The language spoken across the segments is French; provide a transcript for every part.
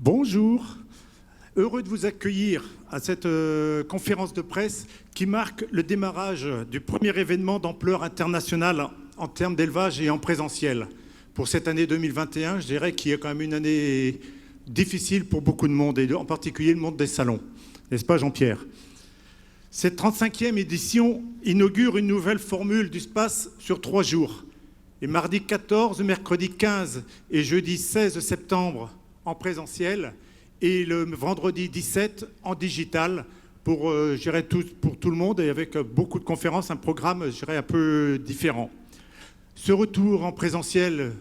Bonjour, heureux de vous accueillir à cette conférence de presse qui marque le démarrage du premier événement d'ampleur internationale en termes d'élevage et en présentiel. Pour cette année 2021, je dirais qu'il y a quand même une année difficile pour beaucoup de monde, et en particulier le monde des salons. N'est-ce pas Jean-Pierre ? Cette 35e édition inaugure une nouvelle formule du SPACE sur 3 jours. Et mardi 14, mercredi 15 et jeudi 16 septembre en présentiel et le vendredi 17 en digital pour tout le monde et avec beaucoup de conférences, un programme un peu différent. Ce retour en présentiel,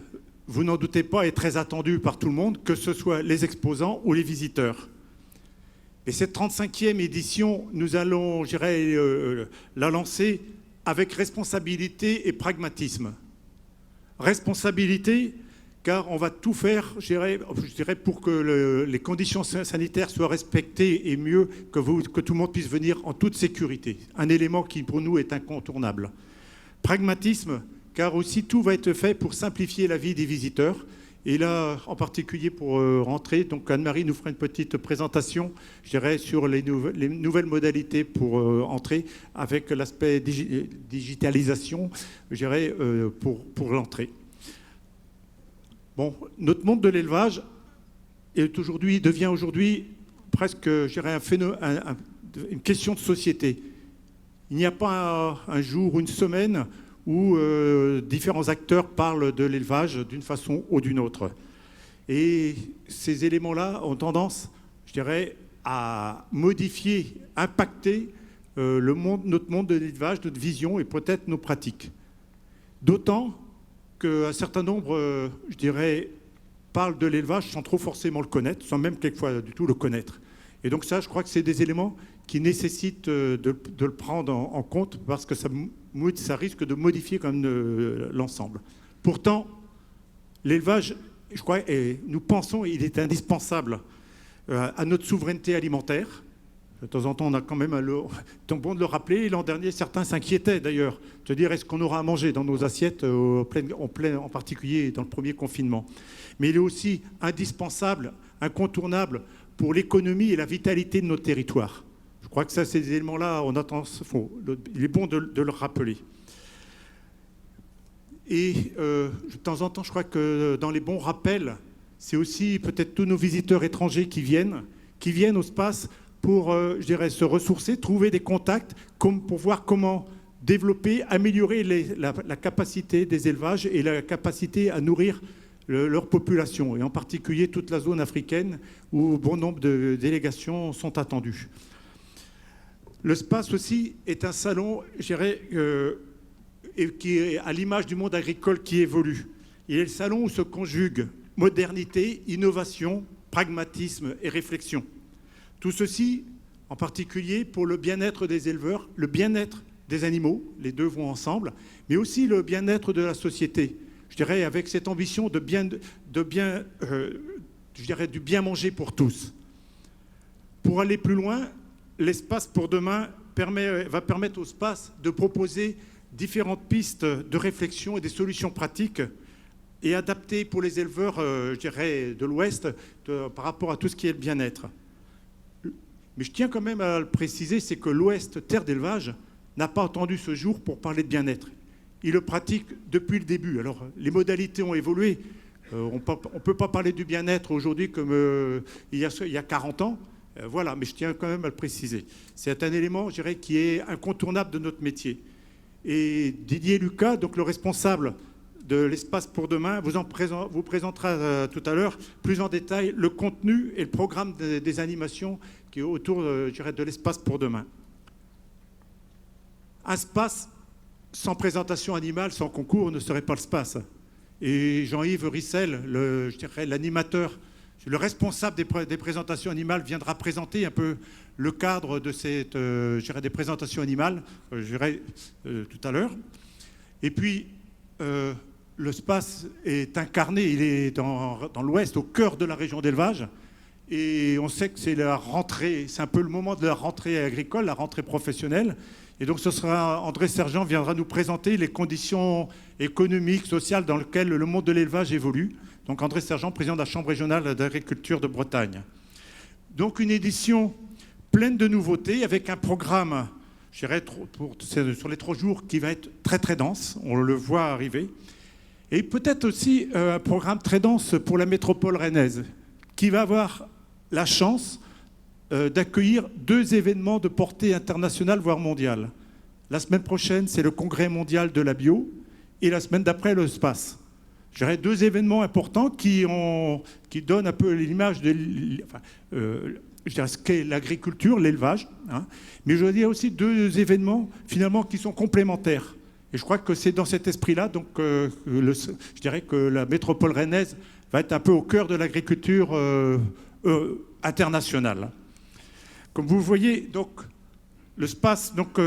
vous n'en doutez pas, est très attendu par tout le monde, que ce soit les exposants ou les visiteurs. Et cette 35e édition, nous allons la lancer avec responsabilité et pragmatisme. Responsabilité, car on va tout faire, pour que les conditions sanitaires soient respectées et mieux, que tout le monde puisse venir en toute sécurité. Un élément qui, pour nous, est incontournable. Pragmatisme, car aussi tout va être fait pour simplifier la vie des visiteurs. Et là, en particulier pour rentrer, donc Anne-Marie nous fera une petite présentation, sur les nouvelles modalités pour entrer, avec l'aspect digitalisation, pour l'entrée. Bon, notre monde de l'élevage devient aujourd'hui presque, une question de société. Il n'y a pas un jour, une semaine où différents acteurs parlent de l'élevage d'une façon ou d'une autre. Et ces éléments-là ont tendance, à modifier, impacter notre monde de l'élevage, notre vision et peut-être nos pratiques. D'autant qu'un certain nombre, parlent de l'élevage sans trop forcément le connaître, sans même quelquefois du tout le connaître. Et donc ça, je crois que c'est des éléments qui nécessitent de le prendre en compte parce que ça risque de modifier quand même l'ensemble. Pourtant, l'élevage, je crois, nous pensons qu'il est indispensable à notre souveraineté alimentaire. De temps en temps, on a quand même bon de le rappeler. L'an dernier, certains s'inquiétaient d'ailleurs de dire est-ce qu'on aura à manger dans nos assiettes, en particulier dans le premier confinement. Mais il est aussi indispensable, incontournable pour l'économie et la vitalité de notre territoire. Je crois que ça, ces éléments-là, il est bon de le rappeler. Et de temps en temps, je crois que dans les bons rappels, c'est aussi peut-être tous nos visiteurs étrangers qui viennent au SPACE pour, se ressourcer, trouver des contacts pour voir comment développer, améliorer la capacité des élevages et la capacité à nourrir leur population, et en particulier toute la zone africaine où bon nombre de délégations sont attendues. Le SPACE aussi est un salon, qui est à l'image du monde agricole qui évolue. Il est le salon où se conjuguent modernité, innovation, pragmatisme et réflexion. Tout ceci, en particulier pour le bien-être des éleveurs, le bien-être des animaux, les deux vont ensemble, mais aussi le bien-être de la société. Avec cette ambition du bien manger pour tous. Pour aller plus loin, l'espace pour demain va permettre au SPACE de proposer différentes pistes de réflexion et des solutions pratiques et adaptées pour les éleveurs, de l'Ouest par rapport à tout ce qui est le bien-être. Mais je tiens quand même à le préciser, c'est que l'Ouest, terre d'élevage, n'a pas attendu ce jour pour parler de bien-être. Il le pratique depuis le début. Alors, les modalités ont évolué. On ne peut pas parler du bien-être aujourd'hui comme il y a 40 ans. Voilà, mais je tiens quand même à le préciser. C'est un élément, qui est incontournable de notre métier. Et Didier Lucas, donc le responsable de l'espace pour demain, vous présentera tout à l'heure plus en détail le contenu et le programme des animations qui est autour de l'espace pour demain. Un SPACE sans présentation animale, sans concours, ne serait pas le SPACE. Et Jean-Yves Rissel, l'animateur, le responsable des présentations animales, viendra présenter un peu le cadre de des présentations animales, tout à l'heure. Et puis, le SPACE est incarné, il est dans l'Ouest, au cœur de la région d'élevage. Et on sait que c'est la rentrée, c'est un peu le moment de la rentrée agricole, la rentrée professionnelle. Et donc ce sera André Sergent viendra nous présenter les conditions économiques, sociales dans lesquelles le monde de l'élevage évolue. Donc André Sergent, président de la Chambre régionale d'agriculture de Bretagne. Donc une édition pleine de nouveautés avec un programme, je dirais, sur les 3 jours qui va être très très dense, on le voit arriver. Et peut-être aussi un programme très dense pour la métropole rennaise, qui va avoir la chance d'accueillir 2 événements de portée internationale, voire mondiale. La semaine prochaine, c'est le Congrès mondial de la bio, et la semaine d'après, le SPACE. Je dirais 2 événements importants qui donnent un peu l'image de je dirais ce qu'est l'agriculture, l'élevage. Hein. Mais je veux dire aussi 2 événements finalement qui sont complémentaires. Et je crois que c'est dans cet esprit-là, donc je dirais que la métropole rennaise va être un peu au cœur de l'agriculture internationale. Comme vous le voyez, donc, le SPACE, donc,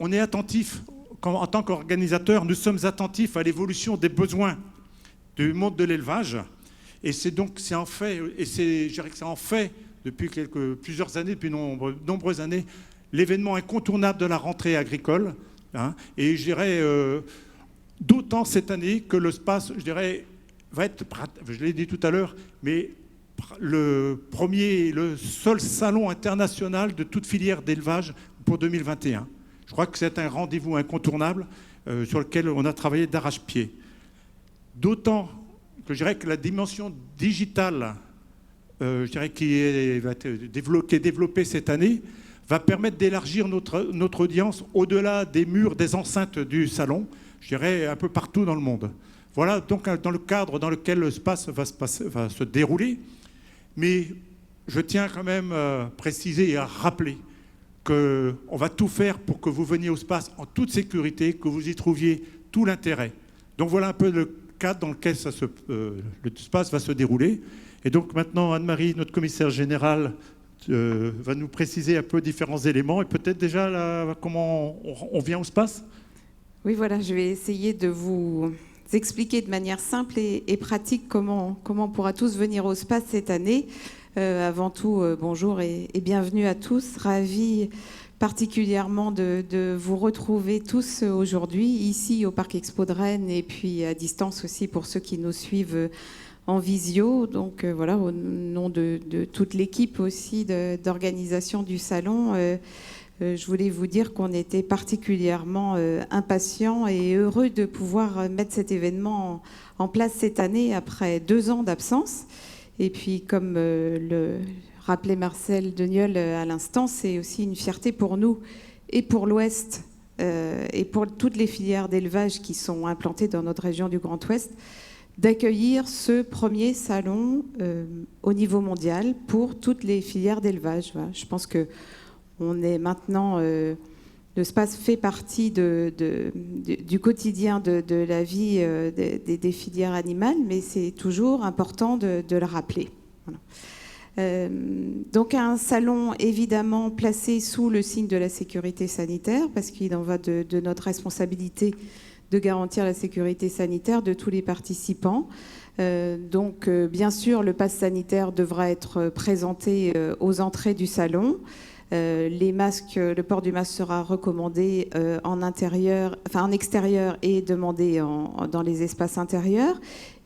on est attentif, en tant qu'organisateur, nous sommes attentifs à l'évolution des besoins du monde de l'élevage. Et c'est en fait, je dirais que c'est en fait, depuis plusieurs années, depuis nombreuses années, l'événement incontournable de la rentrée agricole. Hein, et je dirais, d'autant cette année que le SPACE, je dirais, va être, je l'ai dit tout à l'heure, mais le seul salon international de toute filière d'élevage pour 2021. Je crois que c'est un rendez-vous incontournable sur lequel on a travaillé d'arrache-pied. D'autant que je dirais que la dimension digitale, je dirais, qui va être développée cette année, va permettre d'élargir notre audience au-delà des murs, des enceintes du salon, je dirais un peu partout dans le monde. Voilà donc dans le cadre dans lequel le SPACE va se dérouler. Mais je tiens quand même à préciser et à rappeler qu'on va tout faire pour que vous veniez au SPACE en toute sécurité, que vous y trouviez tout l'intérêt. Donc voilà un peu le cadre dans lequel le SPACE va se dérouler. Et donc maintenant, Anne-Marie, notre commissaire générale, va nous préciser un peu différents éléments et peut-être déjà là, comment on vient au SPACE. Oui, voilà, je vais essayer de vous expliquer de manière simple et pratique comment on pourra tous venir au SPACE cette année. Avant tout, bonjour et bienvenue à tous. Ravi particulièrement de vous retrouver tous aujourd'hui, ici au Parc Expo de Rennes et puis à distance aussi pour ceux qui nous suivent en visio. Donc voilà, au nom de toute l'équipe aussi d'organisation du salon, je voulais vous dire qu'on était particulièrement impatients et heureux de pouvoir mettre cet événement en place cette année après 2 ans d'absence. Et puis, comme le rappelait Marcel Deniol à l'instant, c'est aussi une fierté pour nous et pour l'Ouest et pour toutes les filières d'élevage qui sont implantées dans notre région du Grand Ouest, d'accueillir ce premier salon au niveau mondial pour toutes les filières d'élevage. Voilà. Je pense qu'on est maintenant... le SPACE fait partie du quotidien de la vie des filières animales, mais c'est toujours important de le rappeler. Voilà. Donc un salon évidemment placé sous le signe de la sécurité sanitaire, parce qu'il en va de notre responsabilité de garantir la sécurité sanitaire de tous les participants. Donc bien sûr, le pass sanitaire devra être présenté aux entrées du salon. Les masques, le port du masque sera recommandé en extérieur et demandé dans les espaces intérieurs.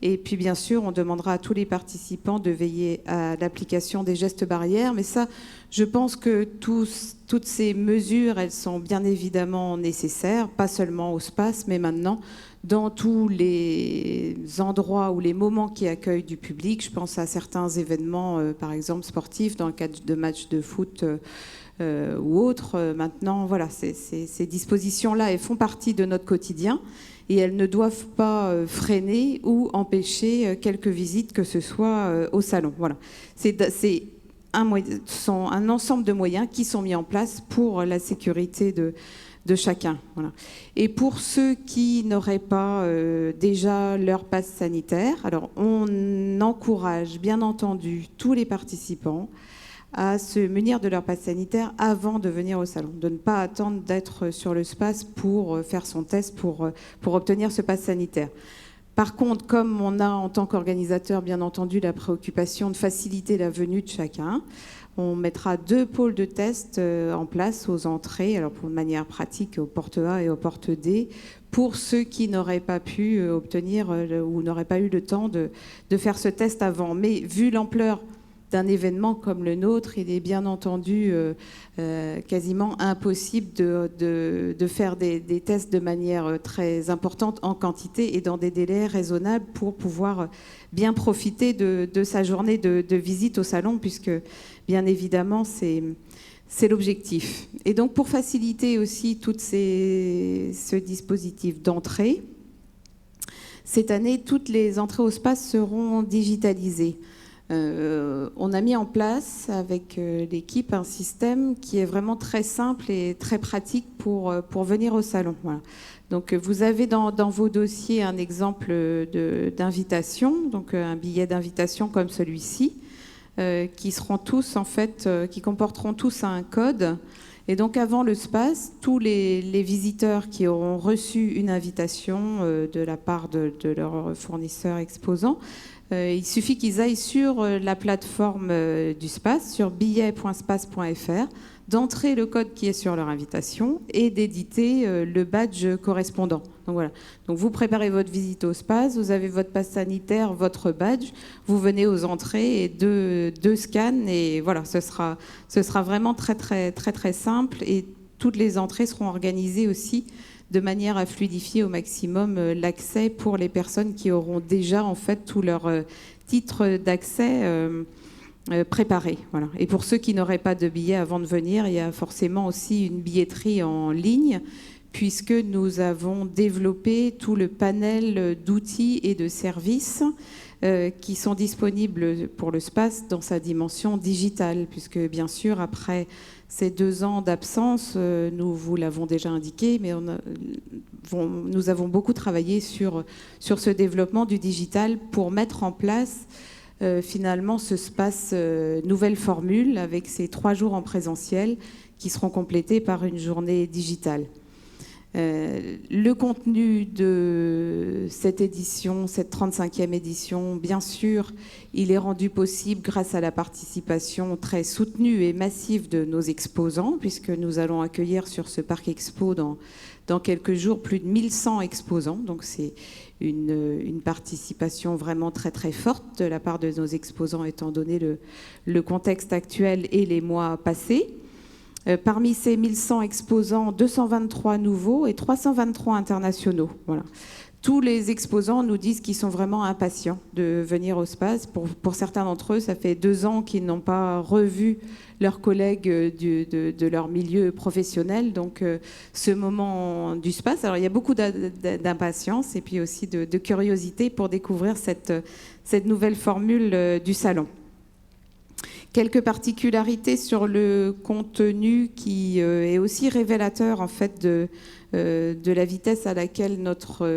Et puis bien sûr, on demandera à tous les participants de veiller à l'application des gestes barrières. Mais ça, je pense que toutes ces mesures, elles sont bien évidemment nécessaires, pas seulement au SPACE, mais maintenant dans tous les endroits ou les moments qui accueillent du public. Je pense à certains événements, par exemple sportifs, dans le cadre de matchs de foot ou autres. Maintenant, voilà, ces dispositions-là, elles font partie de notre quotidien et elles ne doivent pas freiner ou empêcher quelques visites que ce soit au salon. Voilà. C'est un ensemble de moyens qui sont mis en place pour la sécurité de chacun. Voilà. Et pour ceux qui n'auraient pas déjà leur passe sanitaire, alors on encourage bien entendu tous les participants à se munir de leur passe sanitaire avant de venir au salon, de ne pas attendre d'être sur le SPACE pour faire son test, pour obtenir ce passe sanitaire. Par contre, comme on a en tant qu'organisateur, bien entendu, la préoccupation de faciliter la venue de chacun, on mettra 2 pôles de test en place aux entrées, alors pour de manière pratique aux portes A et aux portes D, pour ceux qui n'auraient pas pu obtenir ou n'auraient pas eu le temps de faire ce test avant. Mais vu l'ampleur d'un événement comme le nôtre, il est bien entendu quasiment impossible de faire des tests de manière très importante en quantité et dans des délais raisonnables pour pouvoir bien profiter de sa journée de visite au salon, puisque bien évidemment c'est l'objectif. Et donc pour faciliter aussi tout ce dispositif d'entrée, cette année, toutes les entrées au SPAS seront digitalisées. On a mis en place avec l'équipe un système qui est vraiment très simple et très pratique pour venir au salon. Voilà. Donc vous avez dans vos dossiers un exemple d'invitation, donc un billet d'invitation comme celui-ci, qui seront tous en fait, qui comporteront tous un code. Et donc avant le SPAS, tous les visiteurs qui auront reçu une invitation de la part de leur fournisseur exposant, il suffit qu'ils aillent sur la plateforme du SPAS, sur billet.spas.fr, d'entrer le code qui est sur leur invitation et d'éditer le badge correspondant. Donc voilà. Donc vous préparez votre visite au SPAS, vous avez votre passe sanitaire, votre badge, vous venez aux entrées et deux scans et voilà, ce sera vraiment très très très très simple et toutes les entrées seront organisées aussi de manière à fluidifier au maximum l'accès pour les personnes qui auront déjà en fait tous leurs titres d'accès préparés. Voilà. Et pour ceux qui n'auraient pas de billets avant de venir, il y a forcément aussi une billetterie en ligne puisque nous avons développé tout le panel d'outils et de services qui sont disponibles pour le SPAS dans sa dimension digitale, puisque bien sûr, après ces 2 ans d'absence, nous vous l'avons déjà indiqué, mais nous avons beaucoup travaillé sur ce développement du digital pour mettre en place finalement ce SPAS nouvelle formule avec ces 3 jours en présentiel qui seront complétés par une journée digitale. Le contenu de cette édition, cette 35e édition, bien sûr, il est rendu possible grâce à la participation très soutenue et massive de nos exposants, puisque nous allons accueillir sur ce Parc Expo dans quelques jours plus de 1100 exposants. Donc c'est une participation vraiment très très forte de la part de nos exposants, étant donné le contexte actuel et les mois passés. Parmi ces 1100 exposants, 223 nouveaux et 323 internationaux. Voilà. Tous les exposants nous disent qu'ils sont vraiment impatients de venir au SPAS. Pour certains d'entre eux, ça fait 2 ans qu'ils n'ont pas revu leurs collègues de leur milieu professionnel. Donc, ce moment du SPAS, alors il y a beaucoup d'impatience et puis aussi de curiosité pour découvrir cette nouvelle formule du salon. Quelques particularités sur le contenu qui est aussi révélateur en fait de la vitesse à laquelle notre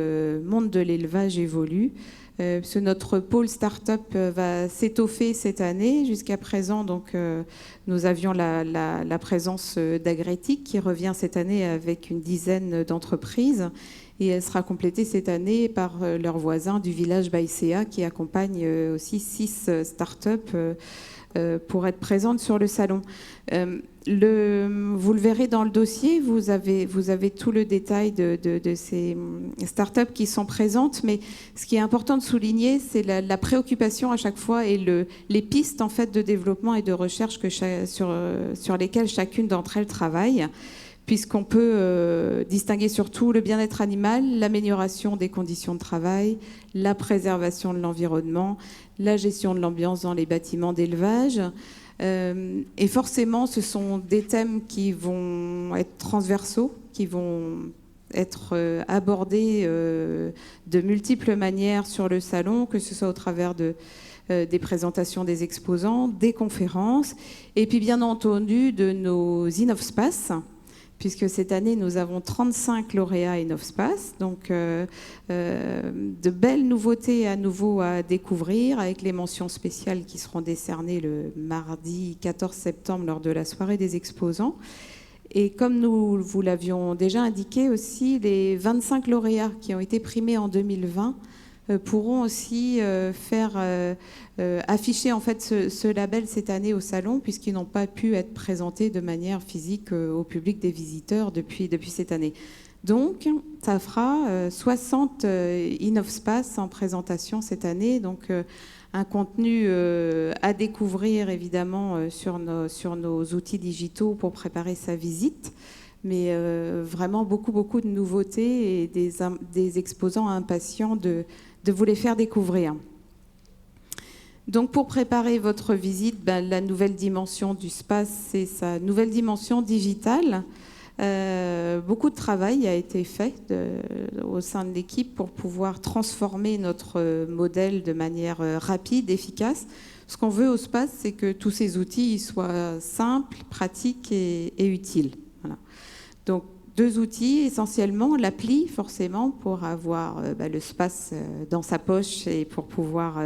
monde de l'élevage évolue. Parce que notre pôle start-up va s'étoffer cette année. Jusqu'à présent, donc, nous avions la présence d'Agretic qui revient cette année avec une dizaine d'entreprises. Et elle sera complétée cette année par leurs voisins du village Baïséa qui accompagnent aussi 6 start-up pour être présente sur le salon. Vous le verrez dans le dossier, vous avez tout le détail de ces startups qui sont présentes, mais ce qui est important de souligner, c'est la préoccupation à chaque fois et les pistes en fait, de développement et de recherche sur lesquelles chacune d'entre elles travaille, puisqu'on peut distinguer surtout le bien-être animal, l'amélioration des conditions de travail, la préservation de l'environnement, la gestion de l'ambiance dans les bâtiments d'élevage. Et forcément, ce sont des thèmes qui vont être transversaux, qui vont être abordés de multiples manières sur le salon, que ce soit au travers des présentations des exposants, des conférences, et puis bien entendu de nos InnovSpace, puisque cette année, nous avons 35 lauréats InnovSpace, donc de belles nouveautés à nouveau à découvrir, avec les mentions spéciales qui seront décernées le mardi 14 septembre lors de la soirée des exposants. Et comme nous vous l'avions déjà indiqué aussi, les 25 lauréats qui ont été primés en 2020 pourront aussi afficher en fait ce label cette année au salon, puisqu'ils n'ont pas pu être présentés de manière physique au public des visiteurs depuis cette année. Donc, ça fera 60 InnovSpace en présentation cette année. Donc, un contenu à découvrir évidemment sur nos outils digitaux pour préparer sa visite, mais vraiment beaucoup de nouveautés et des exposants impatients de vous les faire découvrir. Donc pour préparer votre visite, la nouvelle dimension du space, c'est sa nouvelle dimension digitale. Beaucoup de travail a été fait au sein de l'équipe pour pouvoir transformer notre modèle de manière rapide, efficace. Ce qu'on veut au space, c'est que tous ces outils soient simples, pratiques et utiles. Voilà. Donc, 2 outils, essentiellement l'appli, forcément, pour avoir le space dans sa poche et pour pouvoir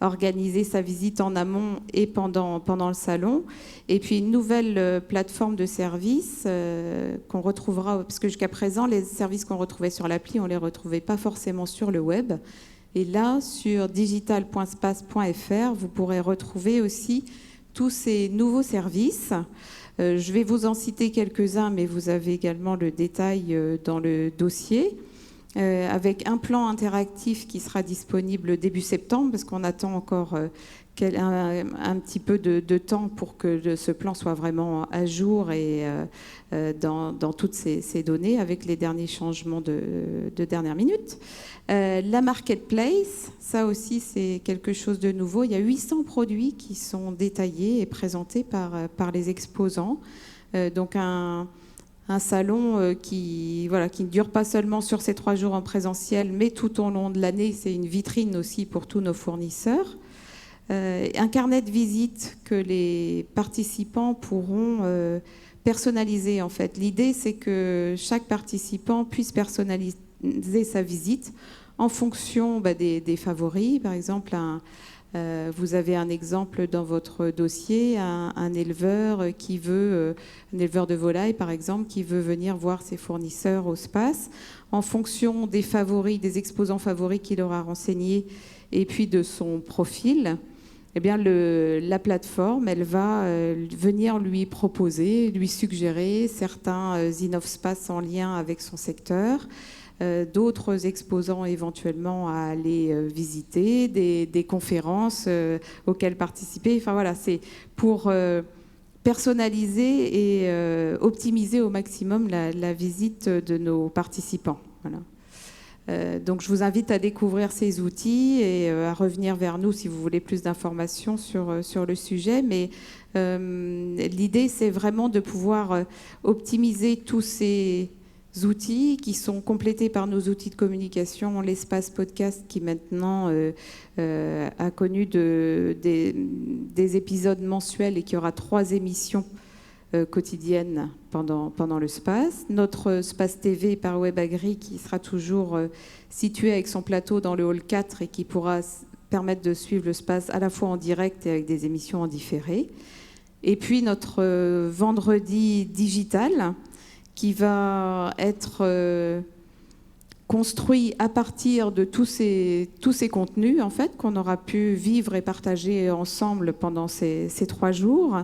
organiser sa visite en amont et pendant le salon. Et puis, une nouvelle plateforme de services qu'on retrouvera, parce que jusqu'à présent, les services qu'on retrouvait sur l'appli, on ne les retrouvait pas forcément sur le web. Et là, sur digital.space.fr, vous pourrez retrouver aussi tous ces nouveaux services. Je vais vous en citer quelques-uns, mais vous avez également le détail dans le dossier, avec un plan interactif qui sera disponible début septembre, parce qu'on attend encore un petit peu de temps pour que ce plan soit vraiment à jour et dans toutes ces données, avec les derniers changements de dernière minute. La marketplace, ça aussi c'est quelque chose de nouveau. Il y a 800 produits qui sont détaillés et présentés par les exposants. Donc un salon qui ne dure pas seulement sur ces 3 jours en présentiel, mais tout au long de l'année. C'est une vitrine aussi pour tous nos fournisseurs. Un carnet de visite que les participants pourront personnaliser en fait. L'idée, c'est que chaque participant puisse personnaliser sa visite en fonction des favoris. Par exemple, vous avez un exemple dans votre dossier, un éleveur un éleveur de volailles par exemple, qui veut venir voir ses fournisseurs au space. En fonction des favoris, des exposants favoris qu'il aura renseignés et puis de son profil, eh bien la plateforme, elle va venir lui proposer, lui suggérer certains InnovSpace en lien avec son secteur, d'autres exposants éventuellement à aller visiter, des conférences auxquelles participer. Enfin voilà, c'est pour personnaliser et optimiser au maximum la visite de nos participants. Voilà. Donc je vous invite à découvrir ces outils et à revenir vers nous si vous voulez plus d'informations sur le sujet. Mais l'idée, c'est vraiment de pouvoir optimiser tous ces outils qui sont complétés par nos outils de communication, l'espace podcast qui maintenant a connu des épisodes mensuels et qui aura 3 émissions quotidienne pendant le space. Notre space TV par WebAgri qui sera toujours situé avec son plateau dans le hall 4 et qui pourra permettre de suivre le space à la fois en direct et avec des émissions en différé. Et puis notre vendredi digital qui va être construit à partir de tous ces contenus en fait, qu'on aura pu vivre et partager ensemble pendant ces 3 jours,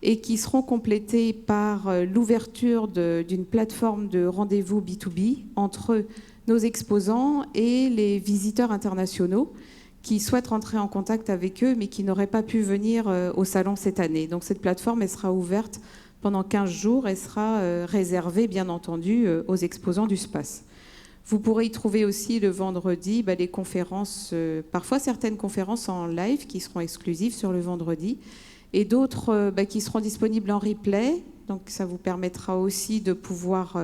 et qui seront complétés par l'ouverture d'une plateforme de rendez-vous B2B entre nos exposants et les visiteurs internationaux qui souhaitent rentrer en contact avec eux, mais qui n'auraient pas pu venir au salon cette année. Donc cette plateforme, elle sera ouverte pendant 15 jours et sera réservée, bien entendu, aux exposants du space. Vous pourrez y trouver aussi le vendredi des conférences, parfois certaines conférences en live qui seront exclusives sur le vendredi, et d'autres qui seront disponibles en replay. Donc ça vous permettra aussi de pouvoir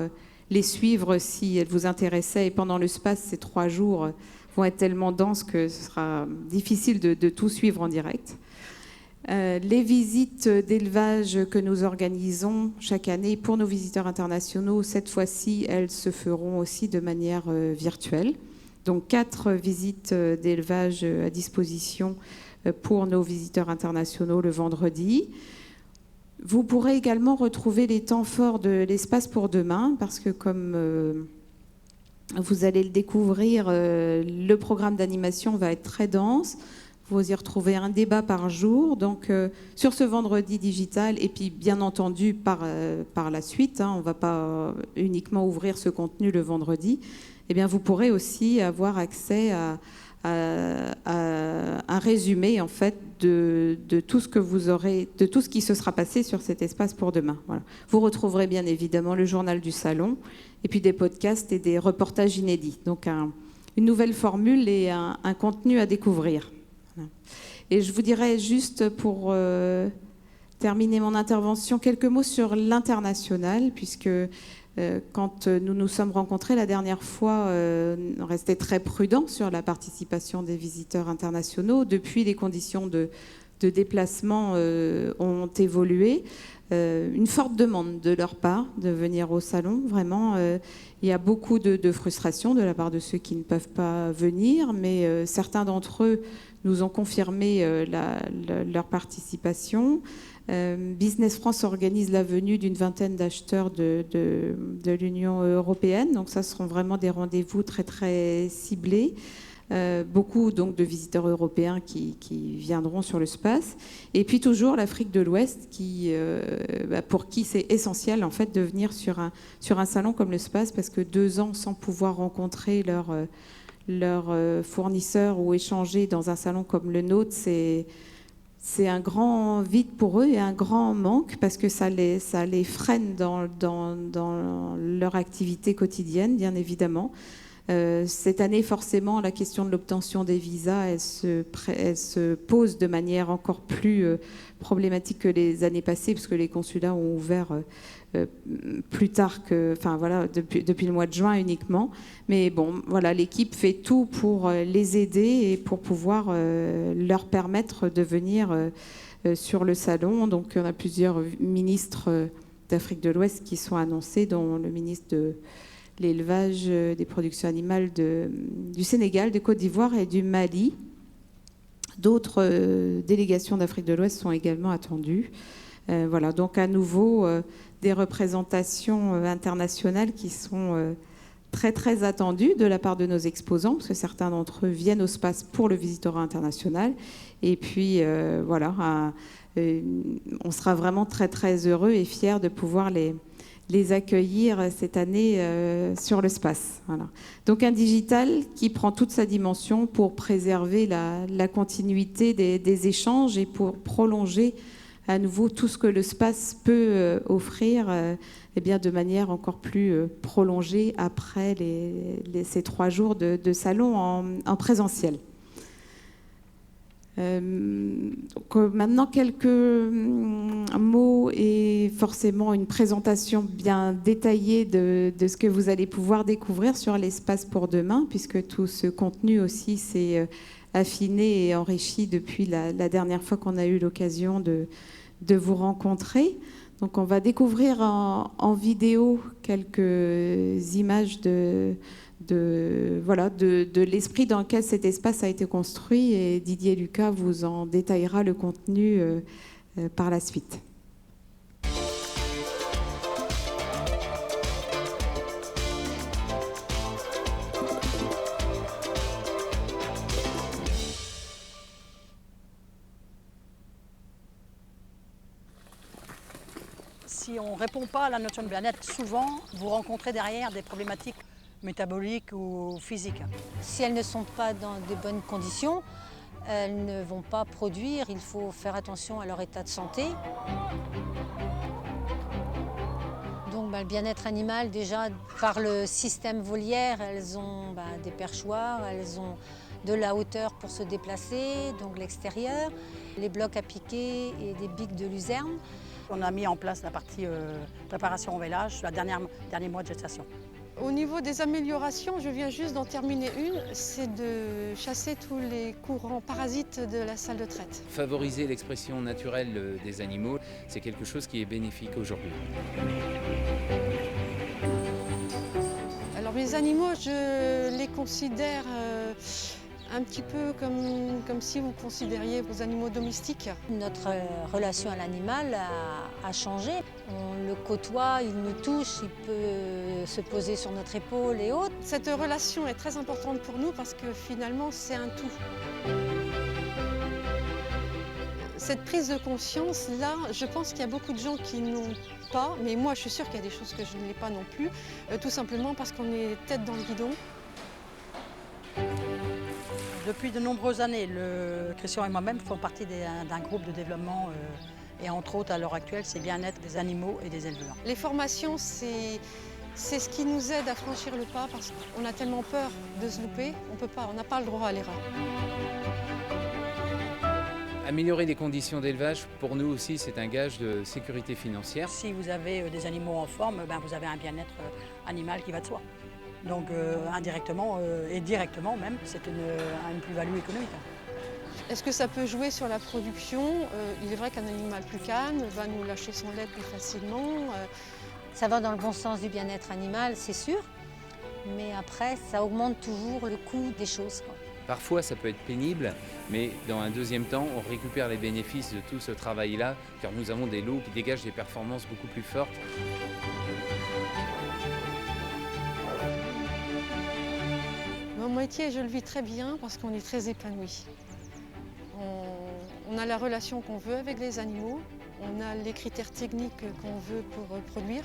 les suivre si elles vous intéressaient. Et pendant le space, ces 3 jours vont être tellement denses que ce sera difficile de tout suivre en direct. Les visites d'élevage que nous organisons chaque année pour nos visiteurs internationaux, cette fois-ci, elles se feront aussi de manière virtuelle. Donc 4 visites d'élevage à disposition pour nos visiteurs internationaux le vendredi. Vous pourrez également retrouver les temps forts de l'espace pour demain, parce que comme Vous allez le découvrir, le programme d'animation va être très dense. Vous y retrouvez un débat par jour, donc sur ce vendredi digital, et puis bien entendu par la suite, on ne va pas uniquement ouvrir ce contenu le vendredi, eh bien vous pourrez aussi avoir accès à un résumé en fait de tout ce que vous aurez, de tout ce qui se sera passé sur cet espace pour demain. Voilà. Vous retrouverez bien évidemment le journal du salon, et puis des podcasts et des reportages inédits. Donc une nouvelle formule et un contenu à découvrir. Et je vous dirais juste pour terminer mon intervention quelques mots sur l'international, puisque quand nous nous sommes rencontrés la dernière fois, on restait très prudents sur la participation des visiteurs internationaux. Depuis, les conditions de déplacement ont évolué. Une forte demande de leur part de venir au salon. Vraiment, il y a beaucoup de frustration de la part de ceux qui ne peuvent pas venir, mais certains d'entre eux nous ont confirmé leur participation. Business France organise la venue d'une vingtaine d'acheteurs de l'Union européenne. Donc ça seront vraiment des rendez-vous très très ciblés. Beaucoup donc de visiteurs européens qui viendront sur le space. Et puis toujours l'Afrique de l'Ouest pour qui c'est essentiel en fait de venir sur un salon comme le space, parce que 2 ans sans pouvoir rencontrer leurs fournisseurs ou échanger dans un salon comme le nôtre, c'est un grand vide pour eux et un grand manque, parce que ça les freine dans leur activité quotidienne, bien évidemment. Cette année, forcément, la question de l'obtention des visas, elle se pose de manière encore plus problématique que les années passées, puisque les consulats ont ouvert plus tard depuis le mois de juin uniquement. Mais bon, voilà, l'équipe fait tout pour les aider et pour pouvoir leur permettre de venir sur le salon. Donc, on a plusieurs ministres d'Afrique de l'Ouest qui sont annoncés, dont le ministre de l'élevage, des productions animales du Sénégal, de Côte d'Ivoire et du Mali. D'autres délégations d'Afrique de l'Ouest sont également attendues. Voilà, donc à nouveau des représentations internationales qui sont très très attendues de la part de nos exposants, parce que certains d'entre eux viennent au space pour le visitorat international. Et puis voilà, on sera vraiment très très heureux et fiers de pouvoir les accueillir cette année sur le space. Voilà. Donc un digital qui prend toute sa dimension pour préserver la continuité des échanges et pour prolonger à nouveau tout ce que le space peut offrir de manière encore plus prolongée après ces 3 jours de salon en présentiel. Maintenant, quelques mots et forcément une présentation bien détaillée de ce que vous allez pouvoir découvrir sur l'espace pour demain, puisque tout ce contenu aussi s'est affiné et enrichi depuis la dernière fois qu'on a eu l'occasion de vous rencontrer. Donc on va découvrir en vidéo quelques images de l'esprit dans lequel cet espace a été construit, et Didier Lucas vous en détaillera le contenu par la suite. Si on ne répond pas à la notion de bien-être, souvent vous rencontrez derrière des problématiques métaboliques ou physiques. Si elles ne sont pas dans de bonnes conditions, elles ne vont pas produire. Il faut faire attention à leur état de santé. Donc le bien-être animal, déjà par le système volière, elles ont des perchoirs, elles ont de la hauteur pour se déplacer, donc l'extérieur, les blocs à piquer et des bics de luzerne. On a mis en place la partie préparation au vélage, le dernier mois de gestation. Au niveau des améliorations, je viens juste d'en terminer une, c'est de chasser tous les courants parasites de la salle de traite. Favoriser l'expression naturelle des animaux, c'est quelque chose qui est bénéfique aujourd'hui. Alors mes animaux, je les considère un petit peu comme si vous considériez vos animaux domestiques. Notre relation à l'animal a changé. On le côtoie, il nous touche, il peut se poser sur notre épaule et autres. Cette relation est très importante pour nous parce que finalement, c'est un tout. Cette prise de conscience, là, je pense qu'il y a beaucoup de gens qui n'ont pas, mais moi je suis sûre qu'il y a des choses que je n'ai pas non plus, tout simplement parce qu'on est tête dans le guidon. Depuis de nombreuses années, Christian et moi-même font partie d'un groupe de développement et entre autres à l'heure actuelle, c'est bien-être des animaux et des éleveurs. Les formations, c'est ce qui nous aide à franchir le pas parce qu'on a tellement peur de se louper, on n'a pas le droit à l'erreur. Améliorer les conditions d'élevage, pour nous aussi, c'est un gage de sécurité financière. Si vous avez des animaux en forme, ben, vous avez un bien-être animal qui va de soi. Donc indirectement et directement même, c'est une plus-value économique. Est-ce que ça peut jouer sur la production? Il est vrai qu'un animal plus calme va nous lâcher son lait plus facilement. Ça va dans le bon sens du bien-être animal, c'est sûr, mais après, ça augmente toujours le coût des choses, quoi. Parfois, ça peut être pénible, mais dans un deuxième temps, on récupère les bénéfices de tout ce travail-là, car nous avons des lots qui dégagent des performances beaucoup plus fortes. Mon métier, je le vis très bien parce qu'on est très épanouis. On a la relation qu'on veut avec les animaux, on a les critères techniques qu'on veut pour produire.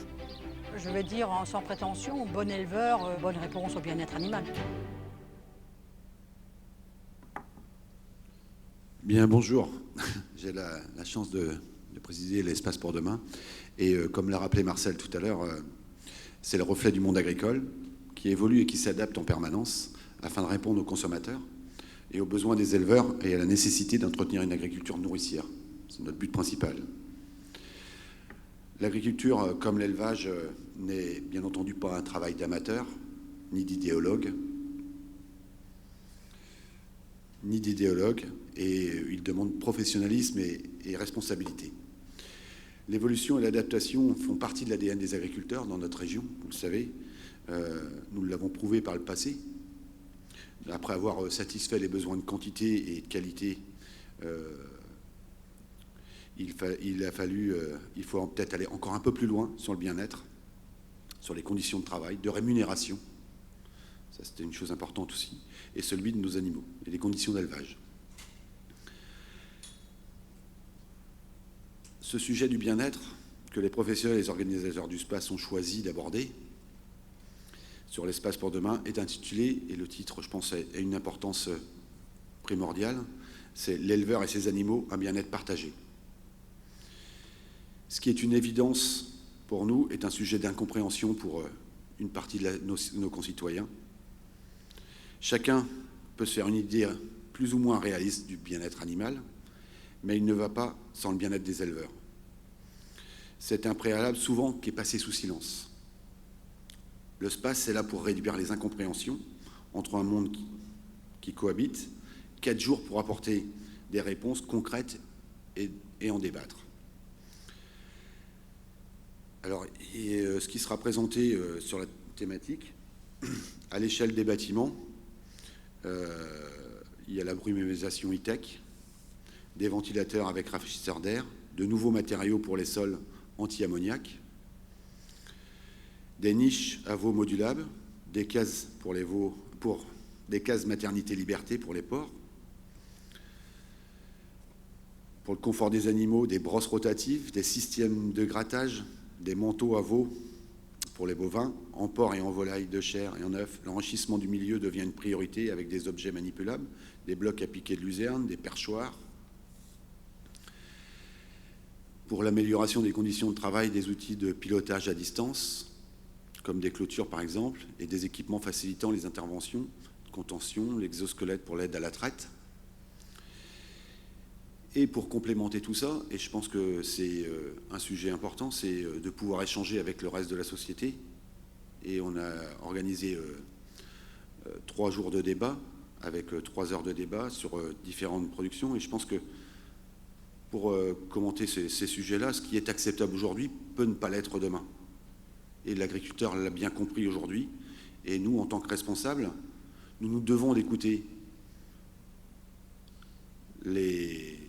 Je vais dire sans prétention, bon éleveur, bonne réponse au bien-être animal. Bien, bonjour. J'ai la chance de présider l'Espace pour demain. Et comme l'a rappelé Marcel tout à l'heure, c'est le reflet du monde agricole qui évolue et qui s'adapte en permanence afin de répondre aux consommateurs et aux besoins des éleveurs et à la nécessité d'entretenir une agriculture nourricière. C'est notre but principal. L'agriculture, comme l'élevage, n'est bien entendu pas un travail d'amateur, ni d'idéologue, et il demande professionnalisme et responsabilité. L'évolution et l'adaptation font partie de l'ADN des agriculteurs dans notre région, vous le savez. Nous l'avons prouvé par le passé. Après avoir satisfait les besoins de quantité et de qualité, il faut peut-être aller encore un peu plus loin sur le bien-être, sur les conditions de travail, de rémunération. Ça, c'était une chose importante aussi. Et celui de nos animaux et les conditions d'élevage. Ce sujet du bien-être que les professionnels et les organisateurs du SPACE ont choisi d'aborder sur l'Espace pour demain est intitulé, et le titre, je pense, a une importance primordiale, c'est « L'éleveur et ses animaux, un bien-être partagé ». Ce qui est une évidence pour nous est un sujet d'incompréhension pour une partie de nos concitoyens. Chacun peut se faire une idée plus ou moins réaliste du bien-être animal, mais il ne va pas sans le bien-être des éleveurs. C'est un préalable souvent qui est passé sous silence. Le SPACE est là pour réduire les incompréhensions entre un monde qui cohabite, 4 jours pour apporter des réponses concrètes et en débattre. Alors, ce qui sera présenté sur la thématique, à l'échelle des bâtiments, il y a la brumisation e-tech, des ventilateurs avec rafraîchisseur d'air, de nouveaux matériaux pour les sols anti-ammoniac, des niches à veaux modulables, des cases pour les veaux, des cases maternité-liberté pour les porcs, pour le confort des animaux, des brosses rotatives, des systèmes de grattage, des manteaux à veaux pour les bovins, en porc et en volaille de chair et en œuf. L'enrichissement du milieu devient une priorité avec des objets manipulables, des blocs à piquer de luzerne, des perchoirs. Pour l'amélioration des conditions de travail, des outils de pilotage à distance, comme des clôtures par exemple, et des équipements facilitant les interventions de contention, l'exosquelette pour l'aide à la traite. Et pour complémenter tout ça, et je pense que c'est un sujet important, c'est de pouvoir échanger avec le reste de la société. Et on a organisé 3 jours de débat, avec 3 heures de débat sur différentes productions. Et je pense que pour commenter ces sujets-là, ce qui est acceptable aujourd'hui peut ne pas l'être demain. Et l'agriculteur l'a bien compris aujourd'hui. Et nous, en tant que responsables, nous devons d'écouter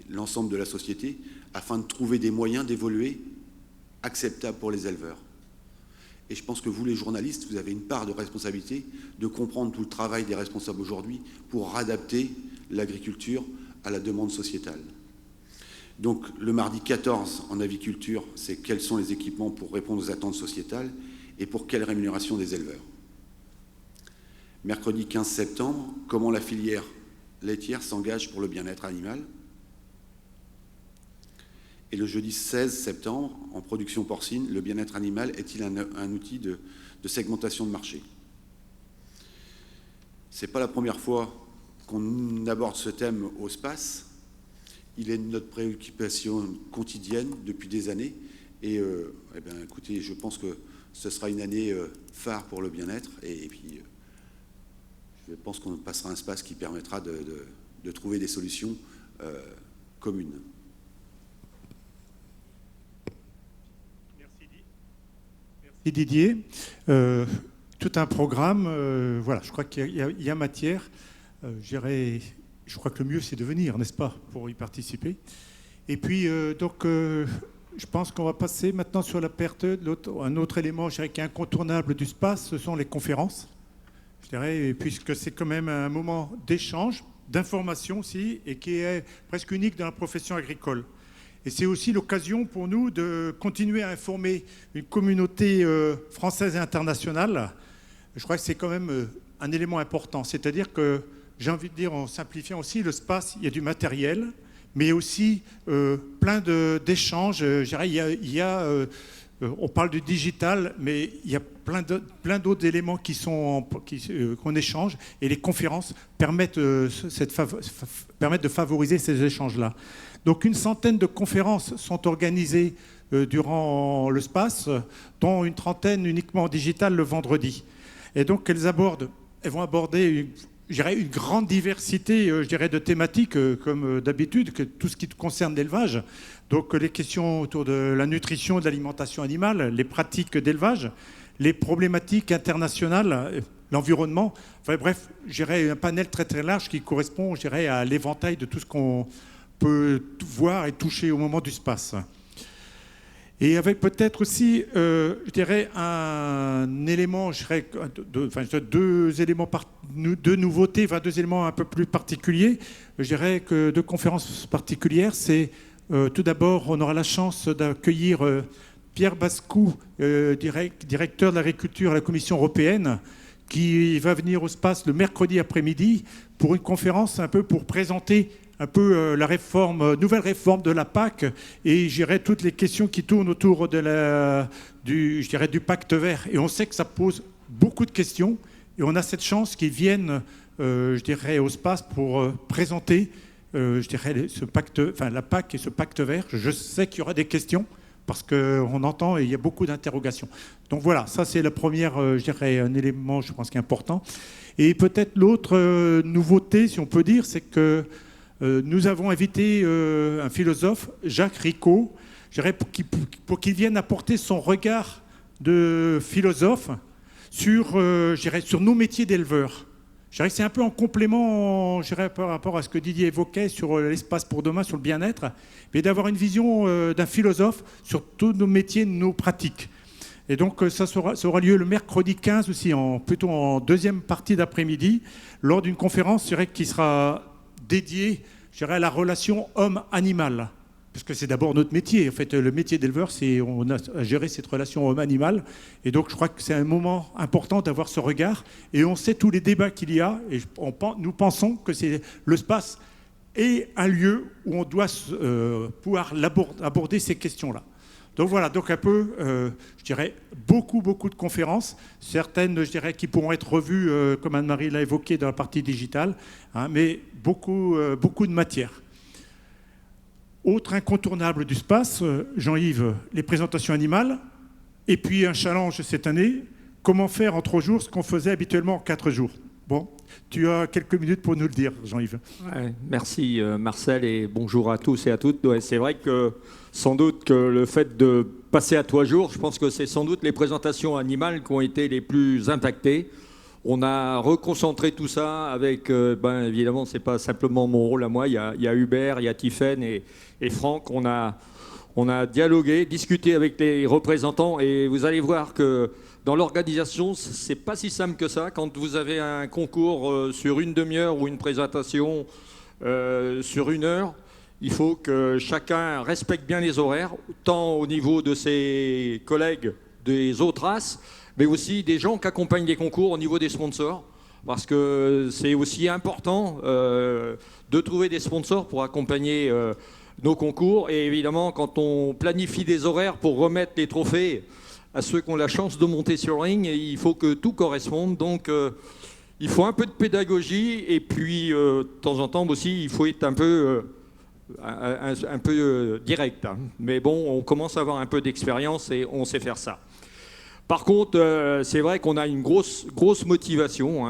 l'ensemble de la société afin de trouver des moyens d'évoluer acceptable pour les éleveurs. Et je pense que vous, les journalistes, vous avez une part de responsabilité de comprendre tout le travail des responsables aujourd'hui pour adapter l'agriculture à la demande sociétale. Donc, le mardi 14, en aviculture, c'est quels sont les équipements pour répondre aux attentes sociétales et pour quelle rémunération des éleveurs. Mercredi 15 septembre, comment la filière laitière s'engage pour le bien-être animal. Et le jeudi 16 septembre, en production porcine, le bien-être animal est-il un outil de segmentation de marché? Ce n'est pas la première fois qu'on aborde ce thème au SPACE. Il est de notre préoccupation quotidienne depuis des années. Et eh bien, écoutez, je pense que ce sera une année phare pour le bien-être. Et puis, je pense qu'on passera un SPACE qui permettra de trouver des solutions communes. Merci Didier. Tout un programme. Voilà, je crois qu'il y a matière. Je crois que le mieux, c'est de venir, n'est-ce pas, pour y participer. Et puis, je pense qu'on va passer maintenant sur la perte. Un autre élément, je dirais, qui est incontournable du SPACE, ce sont les conférences. Je dirais, puisque c'est quand même un moment d'échange, d'information aussi, et qui est presque unique dans la profession agricole. Et c'est aussi l'occasion pour nous de continuer à informer une communauté française et internationale. Je crois que c'est quand même un élément important. C'est-à-dire que, j'ai envie de dire, en simplifiant aussi, le SPACE, il y a du matériel, mais aussi plein d'échanges. On parle du digital, mais il y a plein d'autres éléments qu'on échange, et les conférences permettent de favoriser ces échanges-là. Donc une centaine de conférences sont organisées durant le SPACE, dont une trentaine uniquement en digital le vendredi. Et donc elles vont aborder une grande diversité de thématiques, comme d'habitude, que tout ce qui concerne l'élevage. Donc les questions autour de la nutrition, de l'alimentation animale, les pratiques d'élevage, les problématiques internationales, l'environnement. Enfin bref, un panel très très large qui correspond à l'éventail de tout ce qu'on peut voir et toucher au moment du SPACE. Et avec peut-être aussi, un élément, deux nouveautés, deux éléments un peu plus particuliers. Je dirais que deux conférences particulières, c'est tout d'abord, on aura la chance d'accueillir Pierre Bascou, directeur de l'agriculture à la Commission européenne, qui va venir au SPACE le mercredi après-midi pour une conférence un peu pour présenter un peu la nouvelle réforme de la PAC et toutes les questions qui tournent autour du pacte vert. Et on sait que ça pose beaucoup de questions et on a cette chance qu'ils viennent, au SPACE pour présenter, ce pacte, la PAC et ce pacte vert. Je sais qu'il y aura des questions parce qu'on entend et il y a beaucoup d'interrogations. Donc voilà, ça c'est la première, un élément, je pense, qui est important. Et peut-être l'autre nouveauté, si on peut dire, c'est que nous avons invité un philosophe, Jacques Ricot, pour qu'il vienne apporter son regard de philosophe sur nos métiers d'éleveurs. C'est un peu en complément par rapport à ce que Didier évoquait sur l'espace pour demain, sur le bien-être, mais d'avoir une vision d'un philosophe sur tous nos métiers, nos pratiques. Et donc ça aura lieu le mercredi 15 aussi, plutôt en deuxième partie d'après-midi, lors d'une conférence qui sera dédié, à la relation homme-animal. Parce que c'est d'abord notre métier. En fait, le métier d'éleveur, on a à gérer cette relation homme-animal. Et donc, je crois que c'est un moment important d'avoir ce regard. Et on sait tous les débats qu'il y a. Et nous pensons que le SPACE est un lieu où on doit pouvoir aborder ces questions-là. Donc voilà, donc un peu, beaucoup de conférences, certaines, qui pourront être revues, comme Anne-Marie l'a évoqué, dans la partie digitale, mais beaucoup de matière. Autre incontournable du SPACE, Jean-Yves, les présentations animales, et puis un challenge cette année, comment faire en 3 jours ce qu'on faisait habituellement en 4 jours. Bon, tu as quelques minutes pour nous le dire, Jean-Yves. Ouais, merci Marcel et bonjour à tous et à toutes. Ouais, c'est vrai que sans doute que le fait de passer à 3 jours, je pense que c'est sans doute les présentations animales qui ont été les plus impactées. On a reconcentré tout ça avec, évidemment, c'est pas simplement mon rôle à moi. Il y a Hubert, il y a Tiffaine et Franck. On a On a dialogué, discuté avec les représentants et vous allez voir que dans l'organisation, c'est pas si simple que ça. Quand vous avez un concours sur une demi-heure ou une présentation sur 1 heure, il faut que chacun respecte bien les horaires, tant au niveau de ses collègues des autres races, mais aussi des gens qui accompagnent les concours au niveau des sponsors, parce que c'est aussi important de trouver des sponsors pour accompagner nos concours. Et évidemment, quand on planifie des horaires pour remettre les trophées à ceux qui ont la chance de monter sur le ring, il faut que tout corresponde. Donc, il faut un peu de pédagogie et puis, de temps en temps aussi, il faut être un peu direct. Hein. Mais bon, on commence à avoir un peu d'expérience et on sait faire ça. Par contre, c'est vrai qu'on a une grosse motivation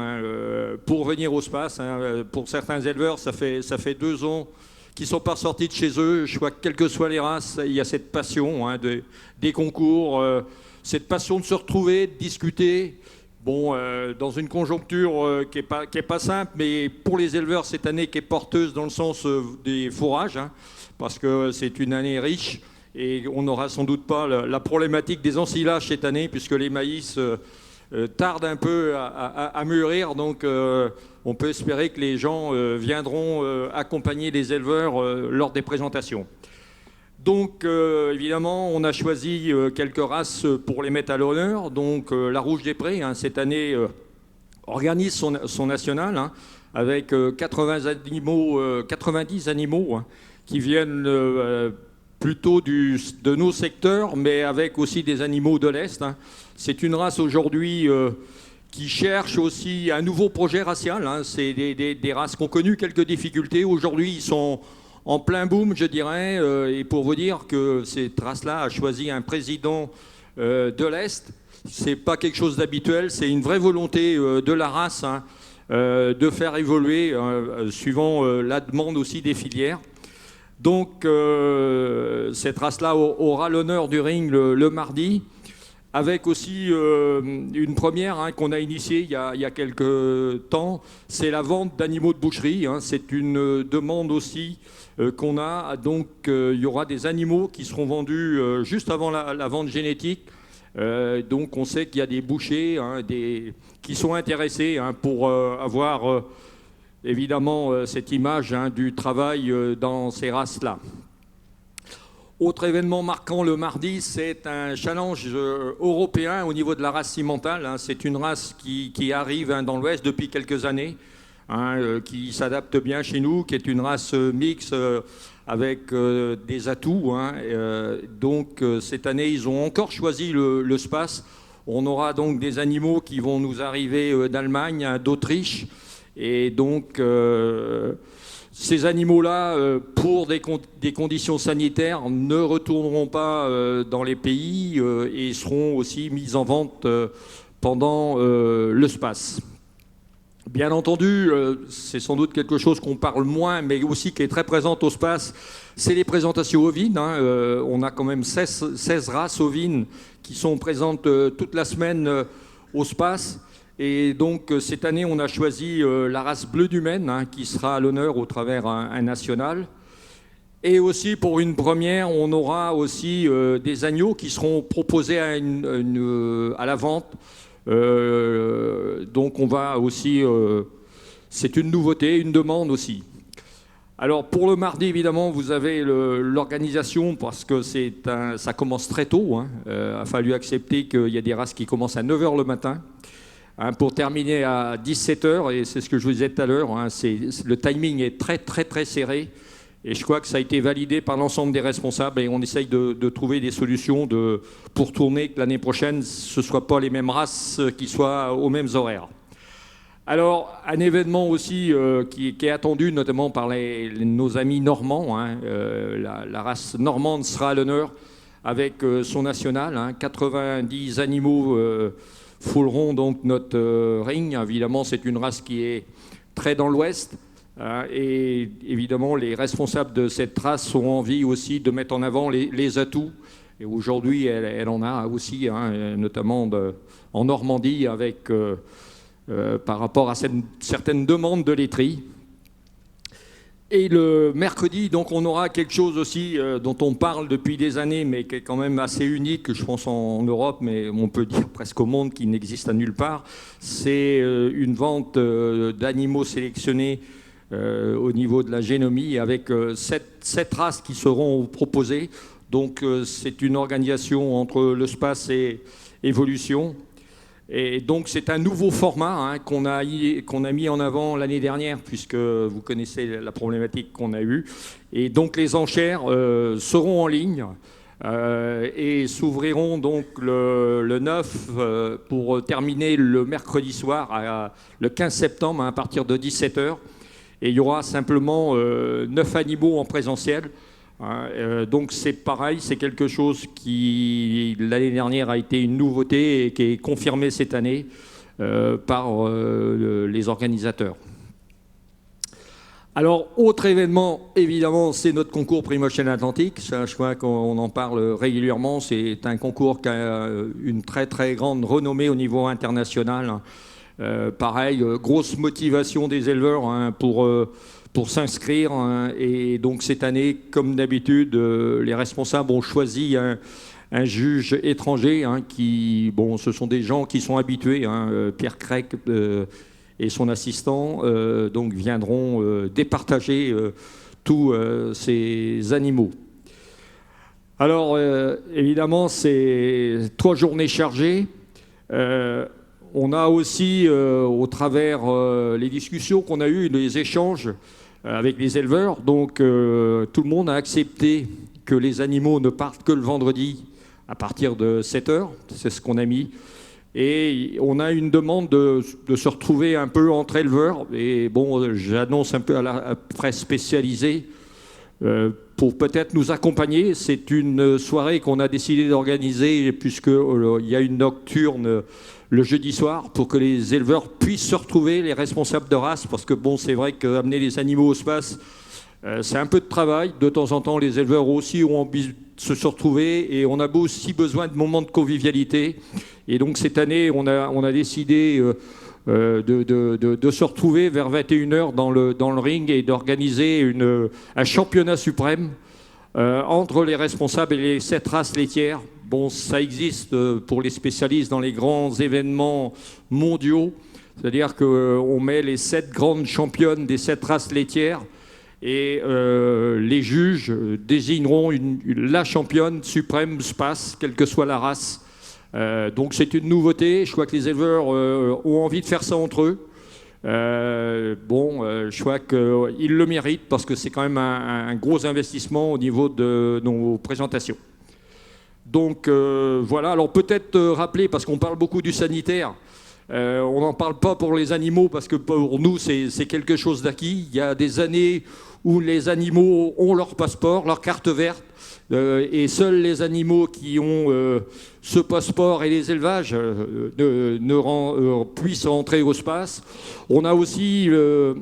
pour venir au Space. Hein. Pour certains éleveurs, ça fait 2 ans qu'ils ne sont pas sortis de chez eux. Je crois que quelles que soient les races, il y a cette passion des concours, cette passion de se retrouver, de discuter. Bon, dans une conjoncture qui est pas simple, mais pour les éleveurs, cette année qui est porteuse dans le sens des fourrages, hein, parce que c'est une année riche. Et on n'aura sans doute pas la problématique des ensilages cette année, puisque les maïs tardent un peu à mûrir. Donc on peut espérer que les gens viendront accompagner les éleveurs lors des présentations. Donc évidemment, on a choisi quelques races pour les mettre à l'honneur. Donc la Rouge des Prés, hein, cette année, organise son national, hein, avec 90 animaux hein, qui viennent... plutôt de nos secteurs, mais avec aussi des animaux de l'Est. Hein. C'est une race aujourd'hui qui cherche aussi un nouveau projet racial. Hein. C'est des races qui ont connu quelques difficultés. Aujourd'hui, ils sont en plein boom, je dirais. Et pour vous dire que cette race-là a choisi un président de l'Est, c'est pas quelque chose d'habituel. C'est une vraie volonté de la race hein, de faire évoluer, suivant la demande aussi des filières. Donc, cette race-là aura l'honneur du ring le mardi, avec aussi une première hein, qu'on a initiée il y a quelques temps, c'est la vente d'animaux de boucherie. Hein. C'est une demande aussi qu'on a. Donc, il y aura des animaux qui seront vendus juste avant la vente génétique. Donc, on sait qu'il y a des bouchers hein, qui sont intéressés hein, pour avoir... évidemment, cette image hein, du travail dans ces races-là. Autre événement marquant le mardi, c'est un challenge européen au niveau de la race cimentale. Hein. C'est une race qui arrive hein, dans l'Ouest depuis quelques années, hein, qui s'adapte bien chez nous, qui est une race mixte avec des atouts. Hein. Donc, cette année, ils ont encore choisi le Space. On aura donc des animaux qui vont nous arriver d'Allemagne, hein, d'Autriche. Et donc, ces animaux-là, pour des conditions sanitaires, ne retourneront pas dans les pays et seront aussi mis en vente pendant le Space. Bien entendu, c'est sans doute quelque chose qu'on parle moins, mais aussi qui est très présente au Space, c'est les présentations ovines. Hein. On a quand même 16 races ovines qui sont présentes toute la semaine au Space. Et donc, cette année, on a choisi la race Bleu du Maine, hein, qui sera à l'honneur au travers un national. Et aussi, pour une première, on aura aussi des agneaux qui seront proposés à la vente. Donc, on va aussi... c'est une nouveauté, une demande aussi. Alors, pour le mardi, évidemment, vous avez l'organisation, parce que ça commence très tôt. Hein. Il a fallu accepter qu'il y a des races qui commencent à 9h le matin. Hein, pour terminer à 17h, et c'est ce que je vous disais tout à l'heure, hein, le timing est très très très serré, et je crois que ça a été validé par l'ensemble des responsables, et on essaye de trouver des solutions pour tourner, que l'année prochaine, ce ne soient pas les mêmes races qui soient aux mêmes horaires. Alors, un événement aussi qui est attendu notamment par nos amis normands, hein, la race normande sera à l'honneur avec son national, hein, 90 animaux fouleront donc notre ring. Évidemment, c'est une race qui est très dans l'Ouest. Et évidemment, les responsables de cette race ont envie aussi de mettre en avant les atouts. Et aujourd'hui, elle en a aussi, hein, notamment en Normandie, avec, par rapport à certaines demandes de laiterie. Et le mercredi, donc, on aura quelque chose aussi dont on parle depuis des années, mais qui est quand même assez unique, je pense, en Europe, mais on peut dire presque au monde, qui n'existe à nulle part. C'est une vente d'animaux sélectionnés au niveau de la génomie, avec 7 races qui seront proposées. Donc, c'est une organisation entre le SPACE et Evolution. Et donc c'est un nouveau format qu'on a mis en avant l'année dernière, puisque vous connaissez la problématique qu'on a eue. Et donc les enchères seront en ligne et s'ouvriront donc le 9 pour terminer le mercredi soir, le 15 septembre à partir de 17h. Et il y aura simplement 9 animaux en présentiel. Donc c'est pareil, c'est quelque chose qui l'année dernière a été une nouveauté et qui est confirmé cette année par les organisateurs. Alors, autre événement, évidemment, c'est notre concours Promotion Atlantique. Ça, je crois qu'on en parle régulièrement. C'est un concours qui a une très très grande renommée au niveau international. Pareil, grosse motivation des éleveurs pour s'inscrire. Et donc cette année, comme d'habitude, les responsables ont choisi un juge étranger ce sont des gens qui sont habitués, Pierre Crecq et son assistant, donc viendront départager tous ces animaux. Alors, évidemment, c'est 3 journées chargées. On a aussi, au travers les discussions qu'on a eues, les échanges avec les éleveurs, donc tout le monde a accepté que les animaux ne partent que le vendredi à partir de 7h, c'est ce qu'on a mis. Et on a une demande de se retrouver un peu entre éleveurs. Et bon, j'annonce un peu à la presse spécialisée pour peut-être nous accompagner. C'est une soirée qu'on a décidé d'organiser puisqu'il y a une nocturne le jeudi soir pour que les éleveurs puissent se retrouver, les responsables de race, parce que bon, c'est vrai qu'amener les animaux au SPACE, c'est un peu de travail. De temps en temps, les éleveurs aussi ont envie de se retrouver et on a aussi besoin de moments de convivialité. Et donc cette année, on a décidé de se retrouver vers 21h dans le ring et d'organiser un championnat suprême entre les responsables et les 7 races laitières. Bon, ça existe pour les spécialistes dans les grands événements mondiaux, c'est-à-dire qu'on met les 7 grandes championnes des 7 races laitières et les juges désigneront la championne suprême SPACE, quelle que soit la race. Donc c'est une nouveauté, je crois que les éleveurs ont envie de faire ça entre eux. Je crois qu'ils le méritent parce que c'est quand même un gros investissement au niveau de nos présentations. Donc voilà, alors peut-être rappeler, parce qu'on parle beaucoup du sanitaire, on n'en parle pas pour les animaux parce que pour nous c'est quelque chose d'acquis. Il y a des années où les animaux ont leur passeport, leur carte verte, et seuls les animaux qui ont ce passeport et les élevages puissent rentrer au SPACE. On a aussi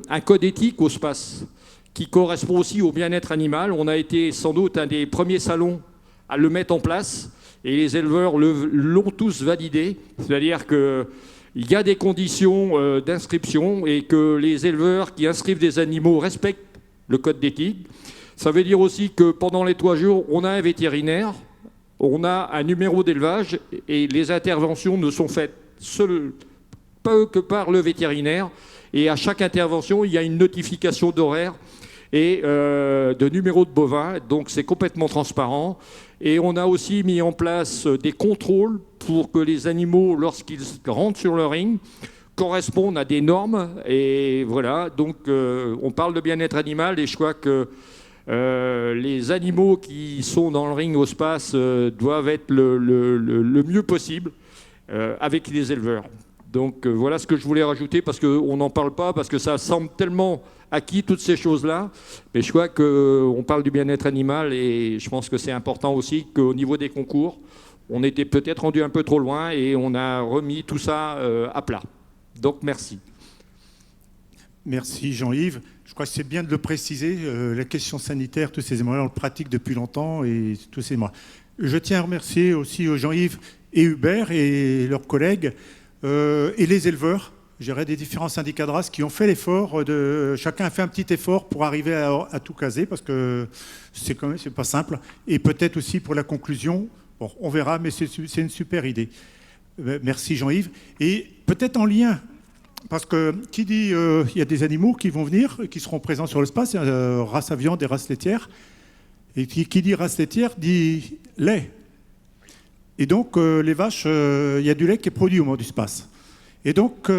un code éthique au SPACE qui correspond aussi au bien-être animal. On a été sans doute un des premiers salons à le mettre en place et les éleveurs l'ont tous validé. C'est-à-dire qu'il y a des conditions d'inscription et que les éleveurs qui inscrivent des animaux respectent le code d'éthique. Ça veut dire aussi que pendant les 3 jours, on a un vétérinaire, on a un numéro d'élevage et les interventions ne sont faites pas que par le vétérinaire. Et à chaque intervention, il y a une notification d'horaire et de numéro de bovin. Donc c'est complètement transparent. Et on a aussi mis en place des contrôles pour que les animaux, lorsqu'ils rentrent sur le ring, correspondent à des normes. Et voilà, donc on parle de bien-être animal et je crois que les animaux qui sont dans le ring au SPACE doivent être le mieux possible avec les éleveurs. Donc voilà ce que je voulais rajouter parce qu'on n'en parle pas, parce que ça semble tellement acquis toutes ces choses-là. Mais je crois qu'on parle du bien-être animal et je pense que c'est important aussi qu'au niveau des concours, on était peut-être rendu un peu trop loin et on a remis tout ça à plat. Donc merci. Merci Jean-Yves. Je crois que c'est bien de le préciser, la question sanitaire, tous ces éléments-là, on le pratique depuis longtemps et tous ces éléments. Je tiens à remercier aussi Jean-Yves et Hubert et leurs collègues et les éleveurs je dirais, des différents syndicats de race qui ont fait l'effort, chacun a fait un petit effort pour arriver à tout caser, parce que c'est quand même, c'est pas simple. Et peut-être aussi pour la conclusion, bon, on verra, mais c'est une super idée. Merci Jean-Yves. Et peut-être en lien, parce que qui dit il y a des animaux qui vont venir, qui seront présents sur l'espace, race à viande et race laitière. Et qui dit race laitière dit lait. Et donc les vaches, il y a du lait qui est produit au moment du space. Et donc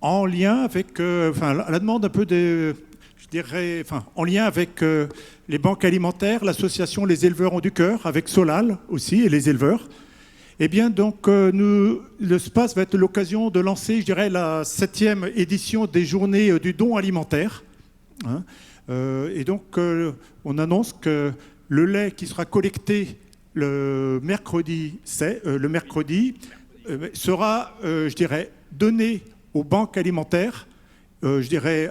en lien avec, à la demande un peu des, je dirais, en lien avec les banques alimentaires, l'association Les Éleveurs ont du cœur, avec Solal aussi et les éleveurs. Eh bien, donc, le SPACE va être l'occasion de lancer, je dirais, la 7e édition des journées du don alimentaire. Hein. Et donc, on annonce que le lait qui sera collecté le mercredi sera, je dirais, donné aux banques alimentaires. Je dirais,